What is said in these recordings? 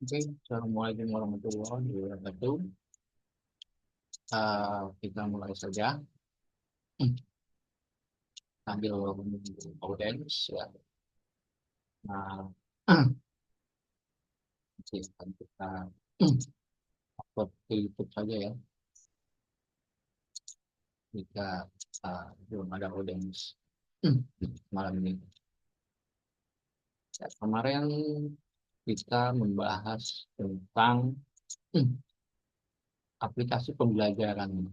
Oke, Assalamualaikum warahmatullahi wabarakatuh. Kita mulai saja sambil menunggu audiens ya. Nah, nanti akan kita upload ke YouTube saja ya jika belum ada audiens malam ini. Ya, kemarin kita membahas tentang aplikasi pembelajaran,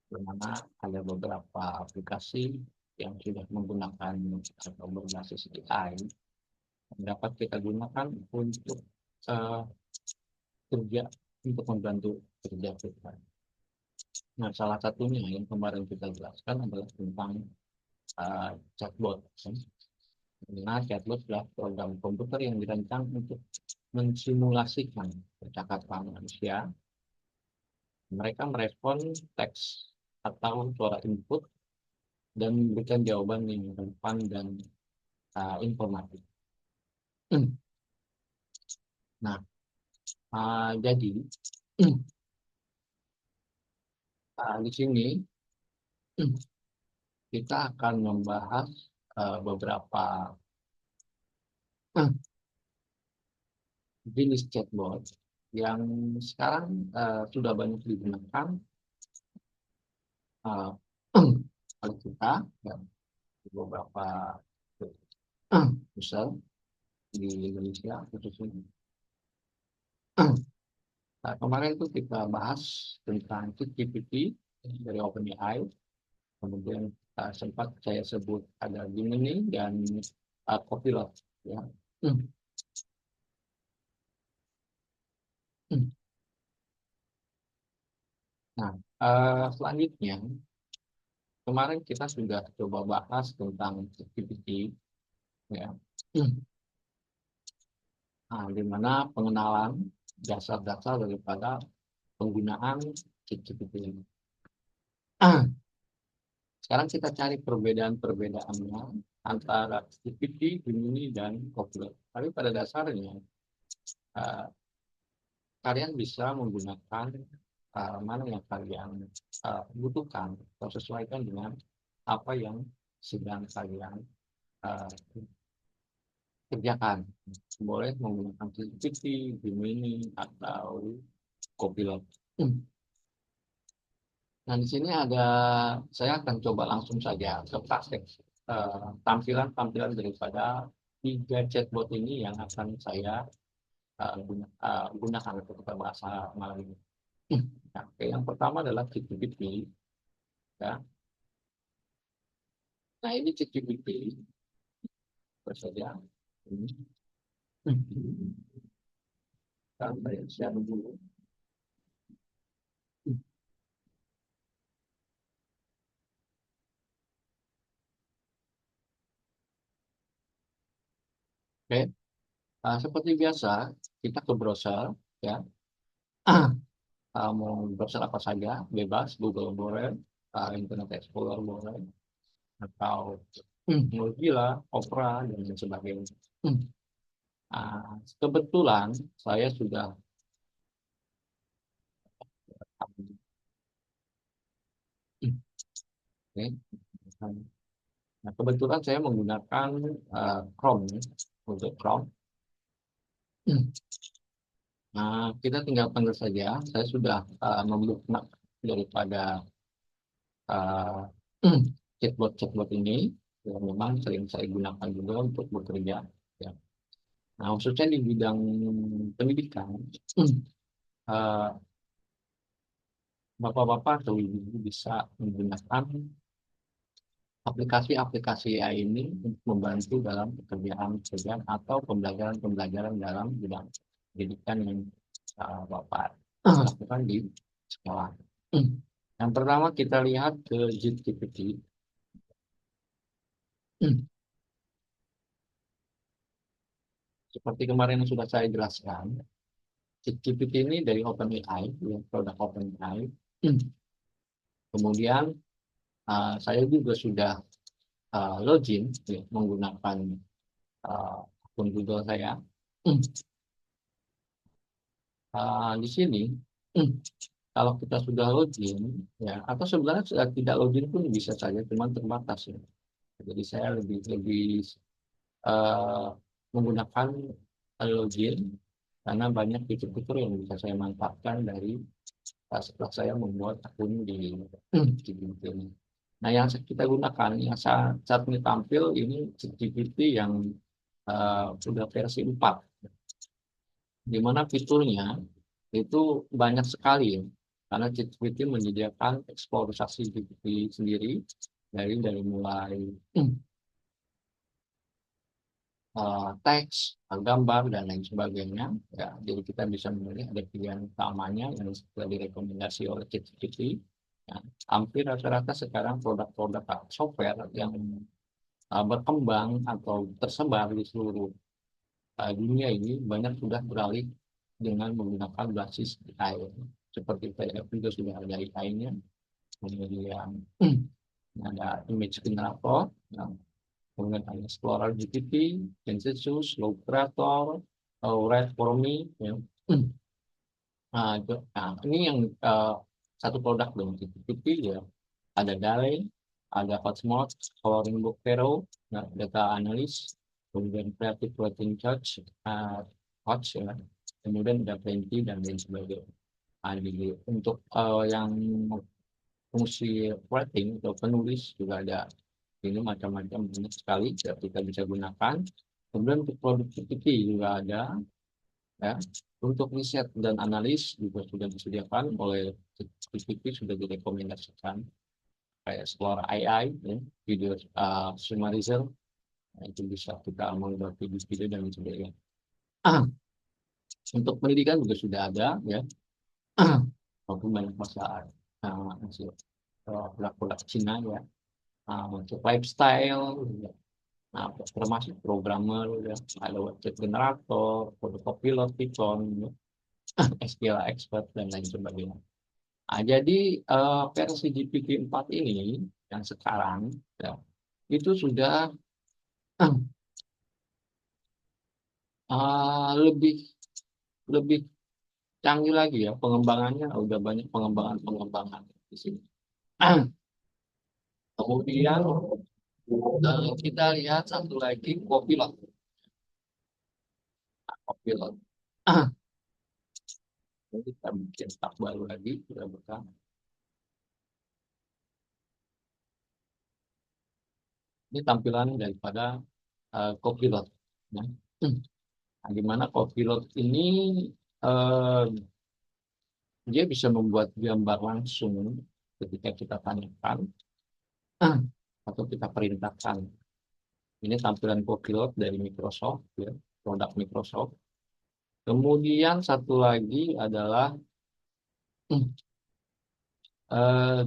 di mana ada beberapa aplikasi yang sudah menggunakan atau berbasis AI dapat kita gunakan untuk uh, kerja untuk membantu kerja kita. Nah, salah satunya yang kemarin kita jelaskan adalah tentang chatbot. Nah, chatbot adalah program komputer yang dirancang untuk mensimulasikan percakapan manusia. Mereka merespon teks atau suara input dan memberikan jawaban yang relevan dan informatif. Nah, jadi di sini kita akan membahas beberapa jenis chatbot yang sekarang sudah banyak digunakan uh, oleh kita dan beberapa besar di Indonesia khususnya. Kemarin itu kita bahas tentang ChatGPT dari OpenAI, kemudian sempat saya sebut ada Gemini dan Copilot ya. Nah, selanjutnya kemarin kita sudah coba bahas tentang ChatGPT ya. Nah, di mana pengenalan dasar-dasar daripada penggunaan ChatGPT ini. Sekarang kita cari perbedaan-perbedaannya antara ChatGPT, Gemini, dan Copilot. Tapi pada dasarnya uh, kalian bisa menggunakan mana yang kalian butuhkan atau sesuaikan dengan apa yang sedang kalian uh, kerjakan. Boleh menggunakan ChatGPT, Gemini, atau Copilot. Nah, di sini saya akan coba langsung saja ke praktek tampilan-tampilan daripada 3 chatbot ini yang akan saya gunakan untuk kita bahasa malam ini. Nah, yang pertama adalah ChatGPT. Ya. Nah, ini ChatGPT saja. Sekarang saya share dulu. Oke, seperti biasa kita ke browser ya. Mau browser apa saja bebas, Google boleh, Internet Explorer boleh, atau Mozilla, Opera, dan lain sebagainya. Kebetulan saya sudah nah, kebetulan saya menggunakan Chrome untuk Chrome. Nah, kita tinggal panggil saja. Saya sudah membookmark daripada uh, chatbot-chatbot ini yang memang sering saya gunakan juga untuk bekerja. Ya. Nah, khususnya di bidang pendidikan, uh, bapak-bapak atau ibu bisa menggunakan aplikasi-aplikasi AI ini untuk membantu dalam pekerjaan atau pembelajaran-pembelajaran dalam bidang pendidikan yang Bapak lakukan di sekolah. Yang pertama kita lihat ke ChatGPT. Seperti kemarin yang sudah saya jelaskan, ChatGPT ini dari OpenAI, produk OpenAI. Kemudian saya juga sudah login ya, menggunakan akun Google saya. Di sini kalau kita sudah login ya, atau sebenarnya sudah tidak login pun bisa saja, cuman terbatas ya. Jadi saya lebih lebih eh, menggunakan login karena banyak fitur-fitur yang bisa saya manfaatkan dari setelah saya membuat akun di LinkedIn. Nah, yang kita gunakan yang saat ini tampil ini ChatGPT yang sudah versi 4, di mana fiturnya itu banyak sekali ya. Karena ChatGPT menyediakan eksplorasi GPT sendiri dari mulai teks, gambar, dan lain sebagainya. Ya, jadi kita bisa memilih ada pilihan utamanya yang sudah direkomendasi oleh ChatGPT. Ya, hampir rata-rata sekarang produk-produk software yang berkembang atau tersebar di seluruh dunia ini banyak sudah beralih dengan menggunakan basis AI. Seperti PDF juga sudah ada AI-nya, kemudian ada image generator, ya, kemudian ada Explorer GPT, Gensesus, Low Creator, Write for Me, ya. Nah, ini yang satu produk dengan GPT ya. Ada DALL-E, ada Hotmart, Coloring Book Hero, nah, Data Analyst, kemudian Creative Writing Coach, Coach ya. Kemudian ada Plenty dan lain sebagainya. Nah, untuk yang fungsi writing atau penulis juga ada ini macam-macam banyak sekali ya, kita bisa gunakan. Kemudian untuk productivity juga ada ya. Untuk riset dan analis juga sudah disediakan oleh ChatGPT, sudah direkomendasikan kayak Explore AI ya, video summarizer. Nah, itu bisa kita membuat video-video dan sebagainya. Untuk pendidikan juga sudah ada ya. Maupun banyak masalah hasil produk-produk Cina ya. Untuk lifestyle ya. Nah, termasuk programmer ya, ada website generator, copilot, Python, ya, SQL expert dan lain sebagainya. Nah, jadi versi GPT-4 ini yang sekarang ya, itu sudah lebih lebih canggih lagi ya pengembangannya, udah banyak pengembangan di sini. Kemudian kita lihat satu lagi Copilot. Copilot. Jadi kita bikin tab baru lagi, kita buka. Ini tampilan daripada Copilot. Ya. Nah, di mana Copilot ini uh, dia bisa membuat gambar langsung ketika kita tanyakan atau kita perintahkan. Ini tampilan Copilot dari Microsoft, ya, produk Microsoft. Kemudian satu lagi adalah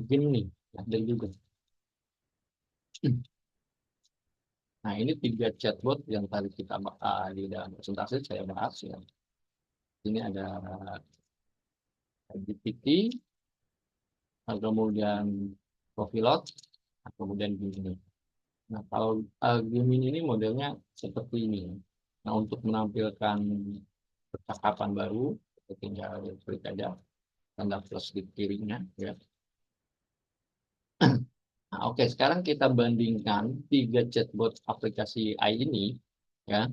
Gemini, ada juga. Nah, ini 3 chatbot yang tadi kita di dalam presentasi saya bahas ya. Ini ada GPT, kemudian Copilot, kemudian Gemini. Nah, kalau Gemini ini modelnya seperti ini. Nah, untuk menampilkan percakapan baru, kita tinggal klik aja tanda plus di kirinya. Ya. Nah, oke, sekarang kita bandingkan 3 chatbot aplikasi AI ini, ya,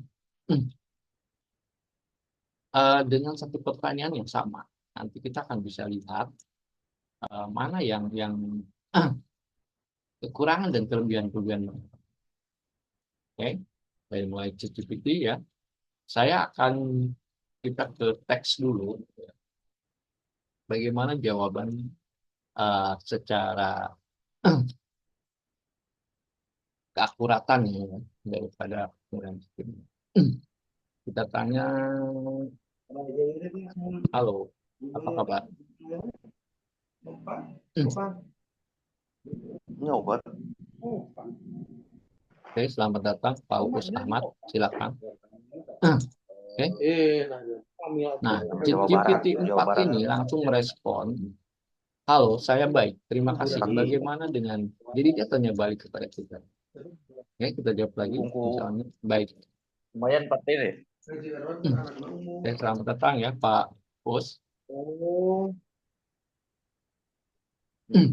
dengan satu pertanyaan yang sama. Nanti kita akan bisa lihat mana yang kekurangan dan kelebihan-kelebihan. Oke, dari mulai ChatGPT ya. Saya akan kita ke teks dulu. Bagaimana jawaban secara keakuratan ya daripada penggunaan sistem. Kita tanya, halo, apa kabar? Nyobat. Oke, selamat datang Pak Uus Ahmad, silakan. Oke. Nah, GPT 4 ini langsung merespon, halo, saya baik, terima kasih. Bagaimana dengan, jadi dia tanya balik kepada kita. Oke, kita jawab lagi, misalnya, baik. Lumayan 4 ini. Oke, selamat datang ya Pak Bos. Oh. Nah,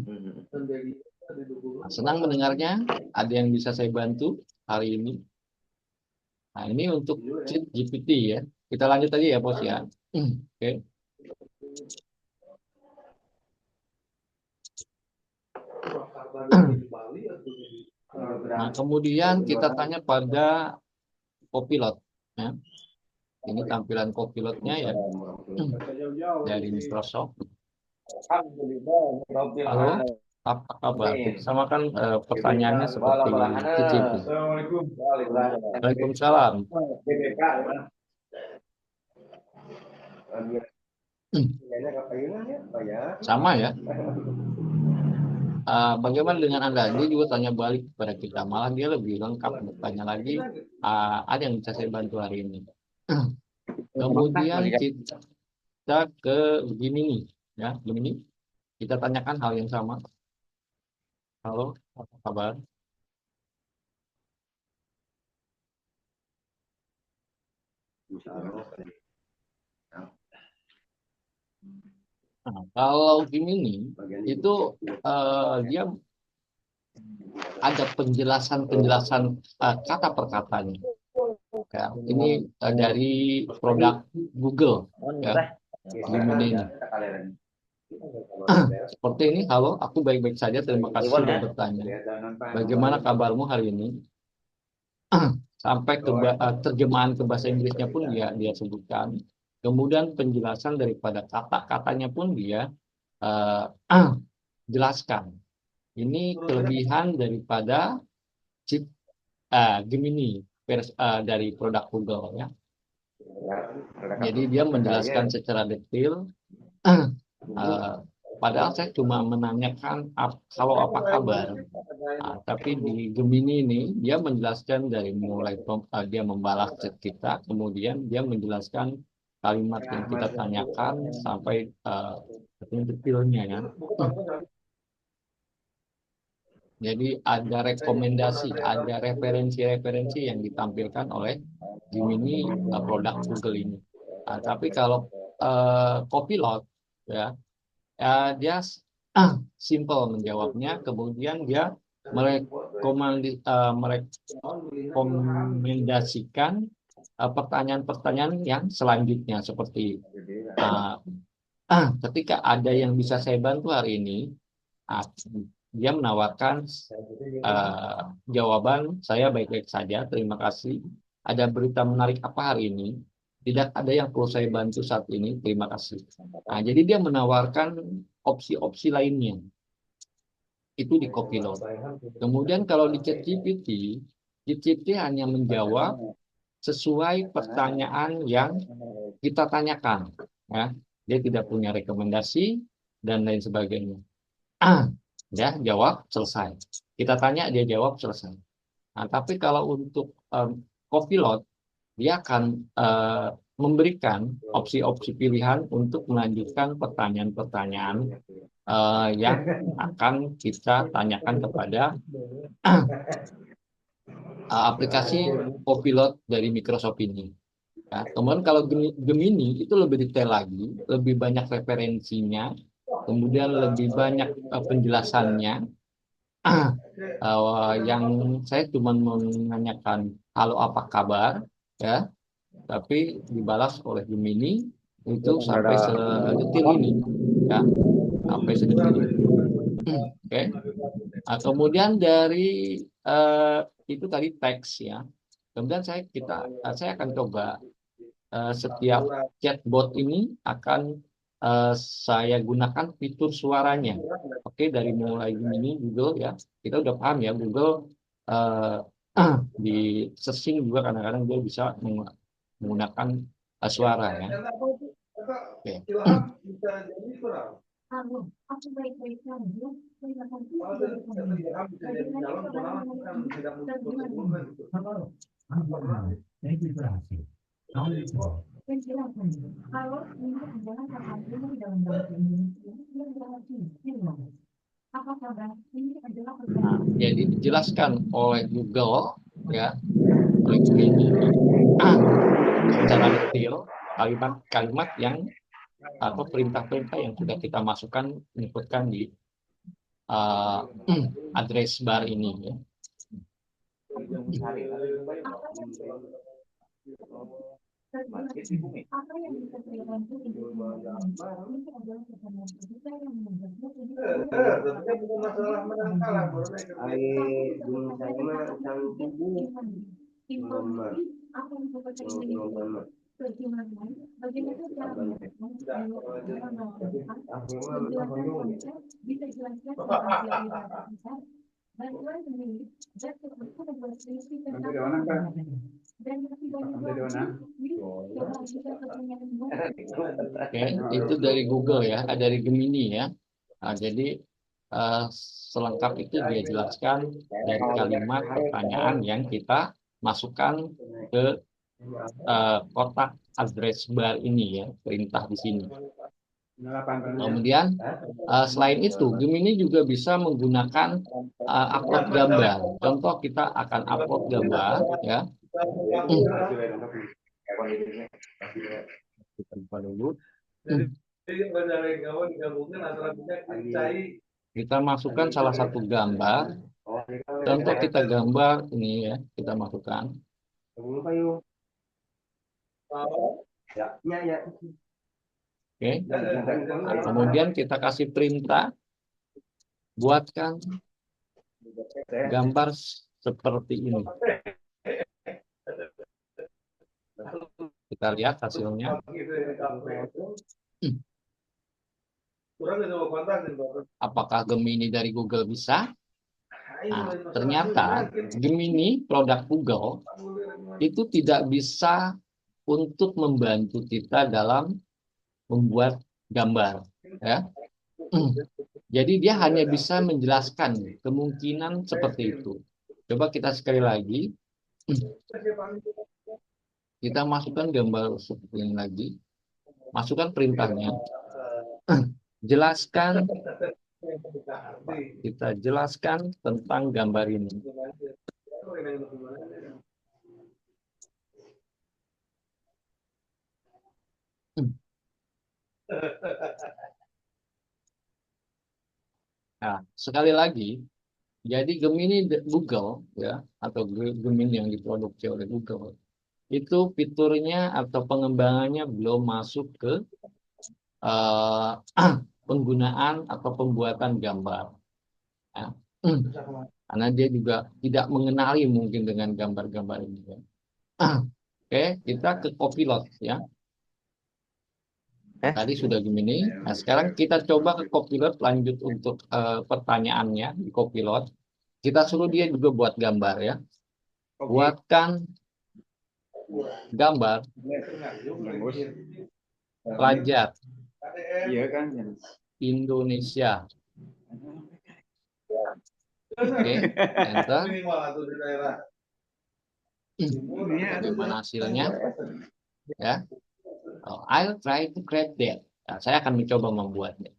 senang mendengarnya. Ada yang bisa saya bantu hari ini. Nah, ini untuk Chat GPT ya. Kita lanjut aja ya, Bos ya. Oke. Nah, kemudian kita tanya pada Copilot. Ya. Ini tampilan Copilotnya ya dari Microsoft. Halo, apa kabar? Sama kan pertanyaannya seperti CCP. Waalaikumsalam. Sama ya. Bagaimana dengan Anda? Dia juga tanya balik kepada kita. Malah dia lebih lengkap bertanya lagi. Ada yang bisa saya bantu hari ini. Kemudian kita ke Gemini. Ya, Gemini. Kita tanyakan hal yang sama. Halo, apa kabar? Nah, kalau Gemini itu dia ada penjelasan-penjelasan kata per katanya. Ya, ini dari produk Google ya, Gemini ini. Seperti ini, halo, aku baik-baik saja, terima kasih sudah bertanya. Bagaimana kabarmu hari ini? Sampai ke terjemahan ke bahasa Inggrisnya pun dia sebutkan. Kemudian penjelasan daripada kata-katanya pun dia jelaskan. Ini kelebihan daripada chip Gemini dari produk Google ya. Jadi dia menjelaskan secara detail. Padahal saya cuma menanyakan kalau apa kabar. Tapi di Gemini ini dia menjelaskan dari mulai dia membalas chat kita, kemudian dia menjelaskan kalimat yang kita tanyakan sampai detailnya ya. Jadi ada rekomendasi, ada referensi-referensi yang ditampilkan oleh Gemini produk Google ini. Tapi kalau Copilot ya, dia simple menjawabnya, kemudian dia merekomendasikan pertanyaan-pertanyaan yang selanjutnya seperti ketika ada yang bisa saya bantu hari ini, dia menawarkan jawaban saya baik-baik saja, terima kasih. Ada berita menarik apa hari ini? Tidak ada yang perlu saya bantu saat ini, terima kasih. Nah, jadi dia menawarkan opsi-opsi lainnya. Itu di Copilot. Kemudian kalau di ChatGPT, ChatGPT hanya menjawab sesuai pertanyaan yang kita tanyakan. Ya, dia tidak punya rekomendasi dan lain sebagainya. Ya, jawab selesai. Kita tanya dia jawab selesai. Nah, tapi kalau untuk Copilot, dia akan memberikan opsi-opsi pilihan untuk melanjutkan pertanyaan-pertanyaan yang akan kita tanyakan kepada aplikasi Copilot dari Microsoft ini. Ya, kemudian kalau Gemini itu lebih detail lagi, lebih banyak referensinya, kemudian lebih banyak penjelasannya. Yang saya cuma menanyakan halo apa kabar ya, tapi dibalas oleh Gemini itu sampai sedetil ini ya, sampai sedetil ini. Oke. Nah, kemudian dari itu tadi teks ya, kemudian saya akan coba setiap chatbot ini akan saya gunakan fitur suaranya. Oke, dari mulai ini Google ya, kita udah paham ya Google di searching juga kadang-kadang dia bisa menggunakan suara ya. Oke. Nah, jadi dijelaskan oleh Google ya, oleh Gemini secara detail kalimat-kalimat yang atau perintah-perintah yang sudah kita masukkan, inputkan di address bar ini ya. Oke, itu dari Google ya, dari Gemini ya. Nah, jadi selengkap itu dia jelaskan dari kalimat pertanyaan yang kita masukkan ke kotak address bar ini ya, perintah di sini. Kemudian selain itu, Gemini juga bisa menggunakan upload gambar. Contoh kita akan upload gambar ya. Kita buka dulu. Kita masukkan salah satu gambar. Contoh kita gambar ini ya, kita masukkan. Oke. Nah, kemudian kita kasih perintah buatkan gambar seperti ini. Kita lihat hasilnya. Apakah Gemini dari Google bisa? Nah, ternyata Gemini produk Google itu tidak bisa untuk membantu kita dalam membuat gambar, ya. Jadi dia hanya bisa menjelaskan kemungkinan seperti itu. Coba kita sekali lagi, kita masukkan gambar seperti ini lagi, masukkan perintahnya, jelaskan, kita jelaskan tentang gambar ini. Nah, sekali lagi, jadi Gemini Google ya, atau Gemini yang diproduksi oleh Google, itu fiturnya atau pengembangannya belum masuk ke penggunaan atau pembuatan gambar. Ya. Karena dia juga tidak mengenali mungkin dengan gambar-gambar ini. Ya. Oke, kita ke Copilot ya. Tadi sudah Gemini. Nah, sekarang kita coba ke Copilot lanjut untuk pertanyaannya di Copilot. Kita suruh dia juga buat gambar ya. Buatkan gambar pelajar Indonesia. Oke, enter. Bagaimana hasilnya? Ya. Oh, I'll try to create that. Nah, saya akan mencoba membuatnya.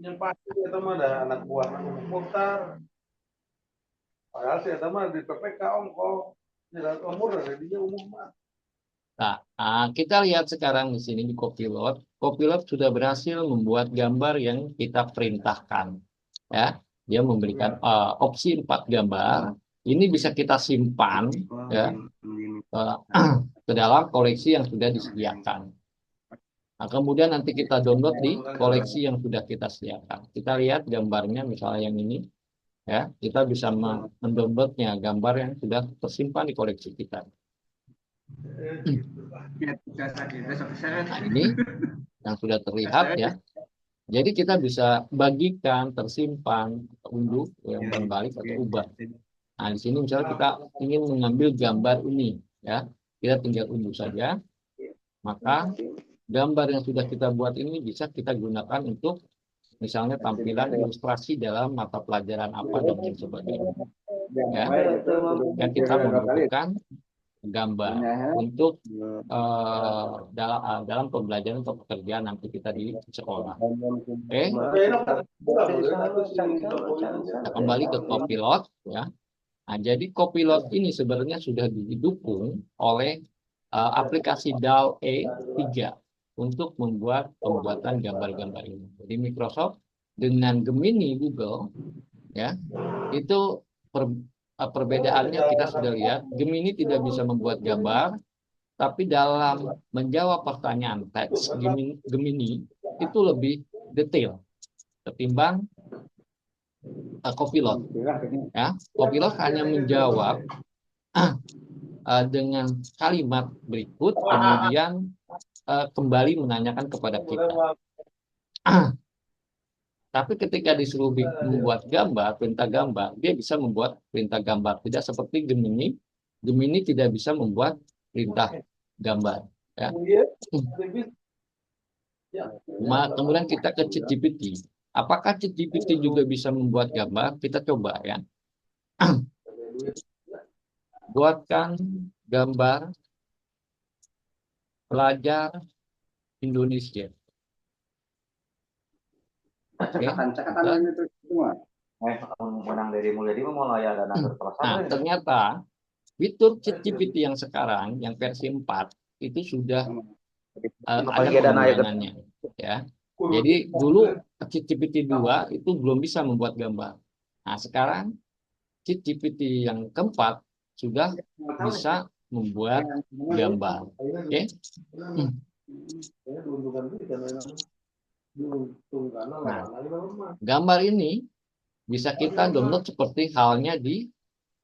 Yang pasti itu mah ada anak buah Mukhtar. Padahal sih itu mah di PPK kok tidak umur dari dia umum mah. Nah, kita lihat sekarang di sini di Copilot. Copilot sudah berhasil membuat gambar yang kita perintahkan. Ya, dia memberikan opsi 4 gambar. Ini bisa kita simpan ya ke dalam koleksi yang sudah disediakan. Nah, kemudian nanti kita download di koleksi yang sudah kita sediakan. Kita lihat gambarnya misalnya yang ini. Ya, kita bisa mendownloadnya gambar yang sudah tersimpan di koleksi kita. Nah, ini yang sudah terlihat ya. Jadi kita bisa bagikan, tersimpan, unduh, umpan balik atau ubah. Nah, di sini misalnya kita ingin mengambil gambar ini, ya, kita tinggal unduh saja. Maka gambar yang sudah kita buat ini bisa kita gunakan untuk misalnya tampilan ilustrasi dalam mata pelajaran apa dan lain sebagainya. Ya, dan kita membutuhkan gambar untuk dalam pembelajaran atau pekerjaan nanti kita di sekolah. Oke, kita kembali ke Copilot ya. Nah, jadi Copilot ini sebenarnya sudah didukung oleh aplikasi DALL-E 3 untuk pembuatan gambar-gambar ini. Jadi Microsoft dengan Gemini Google ya itu perbedaannya kita sudah lihat. Gemini tidak bisa membuat gambar, tapi dalam menjawab pertanyaan teks Gemini itu lebih detail ketimbang Copilot. Ya, Copilot hanya menjawab dengan kalimat berikut, kemudian kembali menanyakan kepada kita. Tapi ketika disuruh membuat gambar, perintah gambar, dia bisa membuat perintah gambar. Tidak seperti Gemini. Gemini tidak bisa membuat perintah gambar. Ya. Kemudian kita ke ChatGPT. Apakah ChatGPT juga bisa membuat gambar? Kita coba ya. Buatkan gambar pelajar Indonesia. Cakatan itu semua. Menang dari mulai mau ya dan Nah, ternyata fitur ChatGPT yang sekarang, yang versi 4, itu sudah ada pengembangannya. Ya. Jadi dulu ChatGPT 2 itu belum bisa membuat gambar. Nah, sekarang ChatGPT yang keempat sudah bisa membuat gambar. Oke? Nah, gambar ini bisa kita download seperti halnya di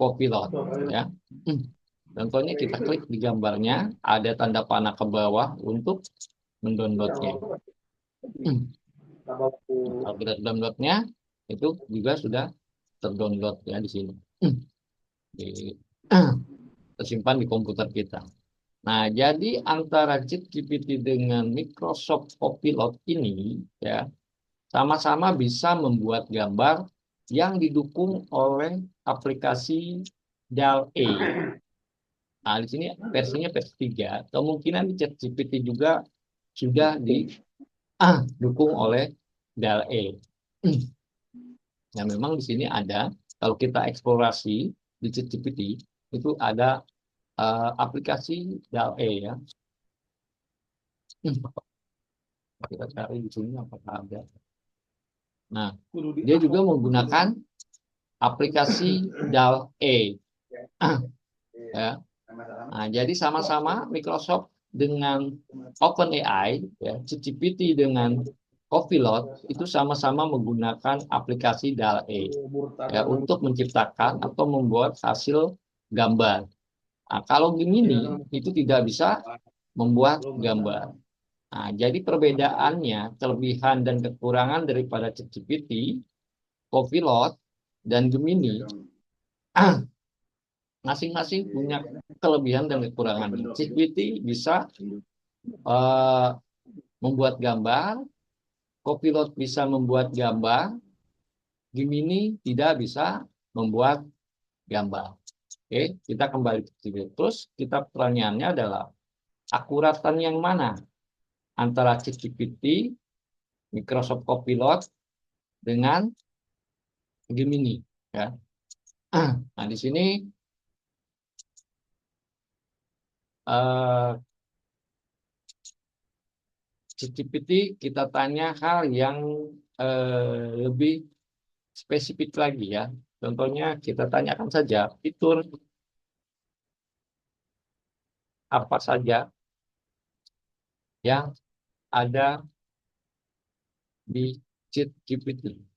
Copilot. Ya. Contohnya kita klik di gambarnya, ada tanda panah ke bawah untuk mendownloadnya. Kalau kita downloadnya, itu juga sudah terdownload ya di sini. Tersimpan di komputer kita. Nah, jadi antara ChatGPT dengan Microsoft Copilot ini ya sama-sama bisa membuat gambar yang didukung oleh aplikasi DALL-E. Nah, di sini versinya versi 3. Kemungkinan di ChatGPT juga sudah didukung oleh DALL-E. Nah, memang di sini ada, kalau kita eksplorasi di ChatGPT, itu ada aplikasi DALL-E ya. Kita cari di sini apakah ada. Nah, dia juga menggunakan aplikasi DALL-E. Ya. Nah, jadi sama-sama Microsoft dengan OpenAI, ya, ChatGPT dengan Copilot itu sama-sama menggunakan aplikasi DALL-E ya, untuk menciptakan atau membuat hasil gambar. Nah, kalau Gemini itu tidak bisa membuat gambar. Nah, jadi perbedaannya, kelebihan dan kekurangan daripada ChatGPT, Copilot, dan Gemini, masing-masing punya kelebihan dan kekurangan. ChatGPT bisa membuat gambar, Copilot bisa membuat gambar, Gemini tidak bisa membuat gambar. Oke, kita kembali ke sini. Terus pertanyaannya adalah akuratan yang mana antara ChatGPT, Microsoft Copilot dengan Gemini, ya. Nah, di sini ChatGPT kita tanya hal yang lebih spesifik lagi ya. Contohnya kita tanyakan saja fitur apa saja yang ada di ChatGPT.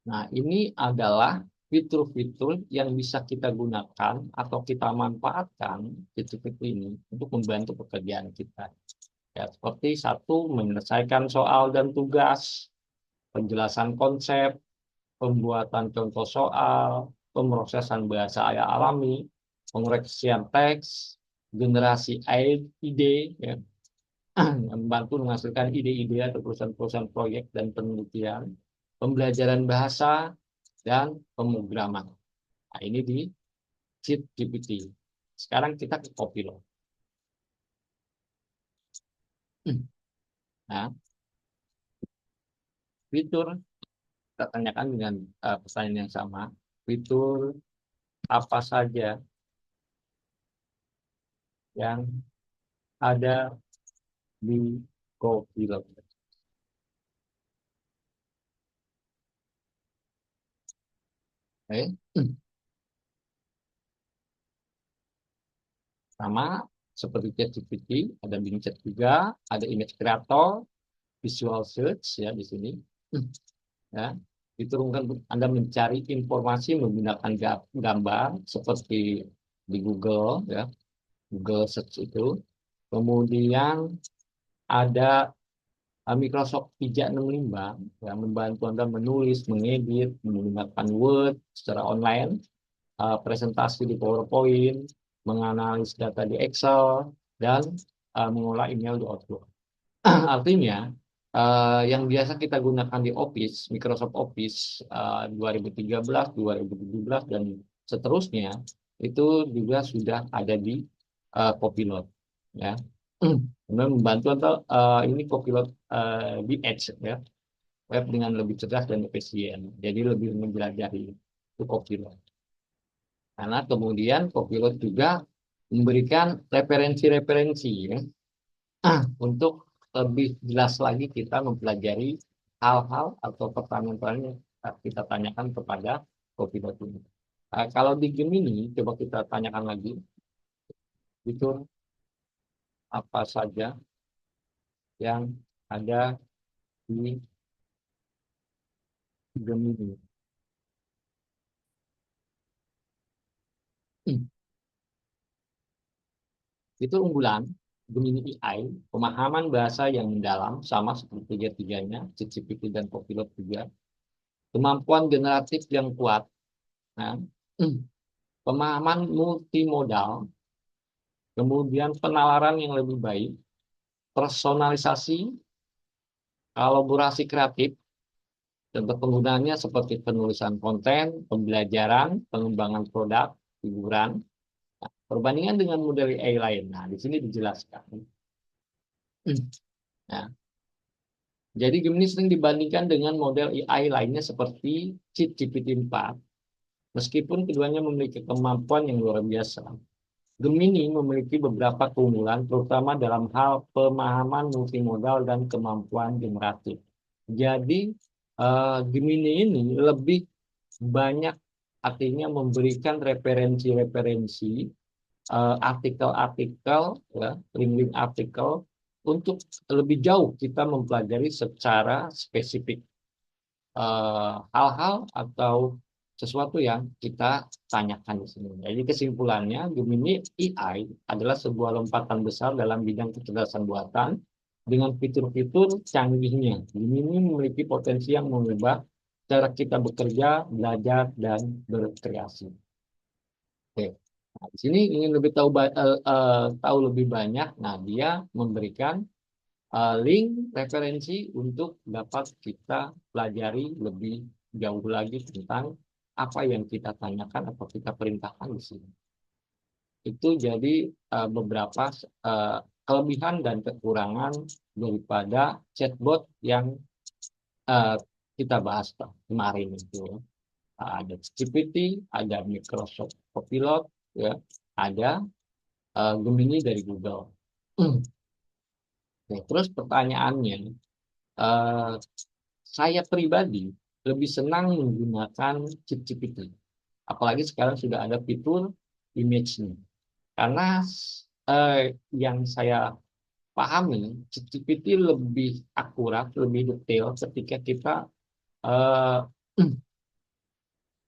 Nah, ini adalah fitur-fitur yang bisa kita gunakan atau kita manfaatkan ChatGPT ini untuk membantu pekerjaan kita. Ya, seperti satu, menyelesaikan soal dan tugas, penjelasan konsep, pembuatan contoh soal, pemrosesan bahasa alami, pengoreksian teks, generasi ide, ya, membantu menghasilkan ide-ide atau perusahaan-perusahaan proyek dan penelitian, pembelajaran bahasa, dan pemrograman. Nah, ini di ChatGPT. Sekarang kita ke Copilot. Nah, fitur, kita tanyakan dengan pertanyaan yang sama. Fitur apa saja yang ada di Copilot? Oke. Sama seperti ChatGPT, ada Bing Chat juga, ada image creator, visual search ya di sini. Ya, diturunkan Anda mencari informasi menggunakan gambar seperti di Google ya, Google Search itu. Kemudian ada Microsoft 365 yang membantu Anda menulis, mengedit, menggunakan Word secara online, presentasi di PowerPoint, menganalisis data di Excel, dan mengolah email di Outlook. Artinya, yang biasa kita gunakan di Office, Microsoft Office 2013, 2017, dan seterusnya, itu juga sudah ada di Copilot. Ya. Kemudian membantu atau ini Copilot di Edge, ya, web dengan lebih cerdas dan efisien. Jadi lebih menjelajahi itu Copilot. Karena kemudian Copilot juga memberikan referensi-referensi ya, untuk lebih jelas lagi kita mempelajari hal-hal atau pertanyaan-pertanyaan yang kita tanyakan kepada Copilot ini. Kalau di Gemini, coba kita tanyakan lagi, fitur apa saja yang ada di Gemini. Itu unggulan Gemini AI, pemahaman bahasa yang mendalam, sama seperti tiga-tiganya, ChatGPT dan Copilot juga. Kemampuan generatif yang kuat, nah, pemahaman multimodal, kemudian penalaran yang lebih baik, personalisasi, kolaborasi kreatif, contoh penggunaannya seperti penulisan konten, pembelajaran, pengembangan produk, hiburan, perbandingan dengan model AI lain. Nah, di sini dijelaskan. Nah, jadi Gemini sering dibandingkan dengan model AI lainnya seperti ChatGPT 4. Meskipun keduanya memiliki kemampuan yang luar biasa, Gemini memiliki beberapa keunggulan, terutama dalam hal pemahaman multimodal dan kemampuan generatif. Jadi, Gemini ini lebih banyak artinya memberikan referensi-referensi, artikel-artikel, ya, link-link artikel untuk lebih jauh kita mempelajari secara spesifik hal-hal atau sesuatu yang kita tanyakan di sini. Jadi kesimpulannya, Gemini AI adalah sebuah lompatan besar dalam bidang kecerdasan buatan dengan fitur-fitur canggihnya. Gemini memiliki potensi yang mengubah cara kita bekerja, belajar, dan berkreasi. Oke. Nah, di sini ingin lebih tahu lebih banyak. Nah, dia memberikan link referensi untuk dapat kita pelajari lebih jauh lagi tentang apa yang kita tanyakan atau kita perintahkan di sini. Itu jadi beberapa kelebihan dan kekurangan daripada chatbot yang kita bahas kemarin itu. Ada GPT, ada Microsoft Copilot, ya, ada Gemini dari Google. Nah, terus pertanyaannya, saya pribadi lebih senang menggunakan ChatGPT. Apalagi sekarang sudah ada fitur image-nya. Karena yang saya pahami, ChatGPT lebih akurat, lebih detail ketika kita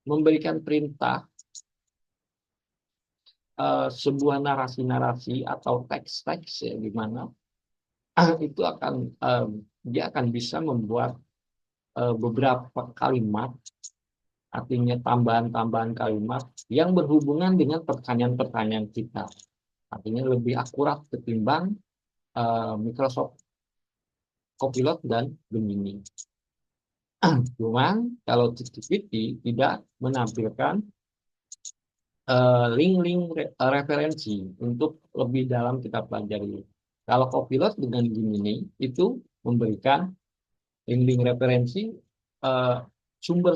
memberikan perintah sebuah narasi-narasi atau teks-teks ya, di mana itu akan dia akan bisa membuat beberapa kalimat, artinya tambahan-tambahan kalimat yang berhubungan dengan pertanyaan-pertanyaan kita. Artinya lebih akurat ketimbang Microsoft Copilot dan Gemini. Cuman kalau ChatGPT tidak menampilkan link-link referensi untuk lebih dalam kita pelajari. Kalau Copilot dengan Gemini itu memberikan Bimbing referensi, sumber